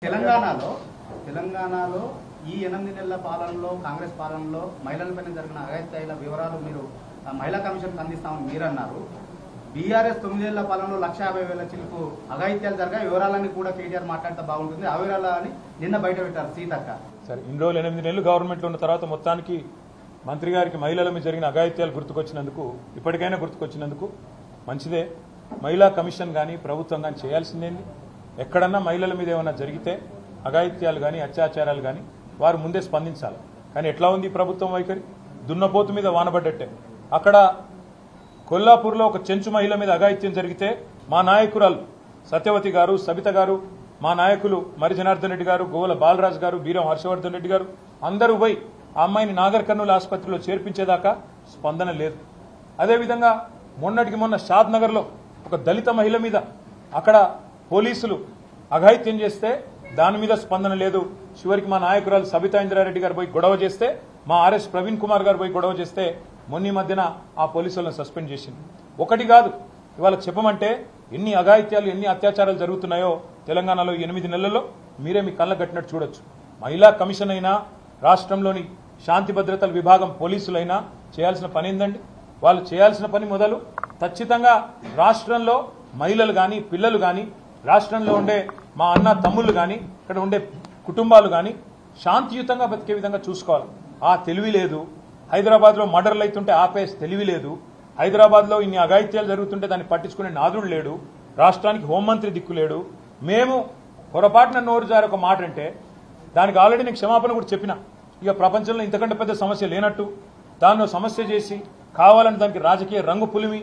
తెలంగాణలో ఈ 8 నెలల పాలనలో కాంగ్రెస్ పాలనలో మహిళలపైన జరిగిన అఘాయిత్యాల వివరాలు మీరు మహిళా కమిషన్ అందిస్తామని మీరు అన్నారు. బీఆర్ఎస్ 9 ఏళ్ల పాలనలో 1,50,000 చిలుకు అఘాయిత్యాలు జరిగా వివరాలన్నీ కూడా కేటీఆర్ మాట్లాడితే బాగుంటుంది. ఆ వివరాలని నిన్న బయట పెట్టారు సీతక్క. సరే, ఇన్ని రోజులు 8 నెలలు గవర్నమెంట్లో ఉన్న తర్వాత మొత్తానికి మంత్రి గారికి మహిళల మీద జరిగిన అఘాయిత్యాలు గుర్తుకొచ్చినందుకు, ఇప్పటికైనా గుర్తుకొచ్చినందుకు మంచిదే. మహిళా కమిషన్ కానీ ప్రభుత్వం కానీ చేయాల్సిందేంది? ఎక్కడన్నా మహిళల మీద ఏమైనా జరిగితే అఘాయిత్యాలు కానీ అత్యాచారాలు కానీ వారు ముందే స్పందించాలి. కానీ ఎట్లా ఉంది ప్రభుత్వం వైఖరి? దున్నపోతు మీద వానబడ్డట్టే. అక్కడ కొల్లాపూర్లో ఒక చెంచు మహిళ మీద అఘాయిత్యం జరిగితే మా నాయకురాలు సత్యవతి గారు, సబిత గారు, మా నాయకులు మరి జనార్దన్ రెడ్డి గారు, గోవల బాలరాజు గారు, బీరం హర్షవర్ధన్ రెడ్డి గారు అందరూ పోయి ఆ అమ్మాయిని నాగర్ కర్నూలు ఆసుపత్రిలో చేర్పించేదాకా స్పందన లేదు. అదేవిధంగా మొన్నటికి మొన్న షాద్ నగర్లో ఒక దళిత మహిళ మీద అక్కడ పోలీసులు అఘాయిత్యం చేస్తే దాని మీద స్పందన లేదు. చివరికి మా నాయకురాలు సబితా ఇంద్రారెడ్డి గారు పోయి గొడవ చేస్తే, మా ఆర్ఎస్ ప్రవీణ్ కుమార్ గారు పోయి గొడవ చేస్తే మొన్న మధ్యన ఆ పోలీసులను సస్పెండ్ చేసింది. ఒకటి కాదు, ఇవాళ చెప్పమంటే ఎన్ని అఘాయిత్యాలు ఎన్ని అత్యాచారాలు జరుగుతున్నాయో తెలంగాణలో 8 నెలల్లో మీరే మీ కళ్ళ కట్టినట్టు చూడొచ్చు. మహిళా కమిషన్ అయినా రాష్ట్రంలోని శాంతి భద్రతల విభాగం పోలీసులైనా చేయాల్సిన పని ఏందండి? వాళ్ళు చేయాల్సిన పని మొదలు ఖచ్చితంగా రాష్ట్రంలో మహిళలు కానీ పిల్లలు కానీ రాష్ట్రంలో ఉండే మా అన్న తమ్ముళ్ళు కానీ ఇక్కడ ఉండే కుటుంబాలు కానీ శాంతియుతంగా బతికే విధంగా చూసుకోవాలి. ఆ తెలివి లేదు. హైదరాబాద్లో మర్డర్లు అవుతుంటే ఆపేసి తెలివి లేదు. హైదరాబాద్లో ఇన్ని అఘాయిత్యాలు జరుగుతుంటే దాన్ని పట్టించుకునే నాదుడు లేడు. రాష్ట్రానికి హోంమంత్రి దిక్కు లేడు. మేము పొరపాటున నోరు జారి ఒక మాట అంటే దానికి ఆల్రెడీ నేను క్షమాపణ కూడా చెప్పిన. ఇక ప్రపంచంలో ఇంతకంటే పెద్ద సమస్య లేనట్టు దాన్ని సమస్య చేసి కావాలని దానికి రాజకీయ రంగు పులిమి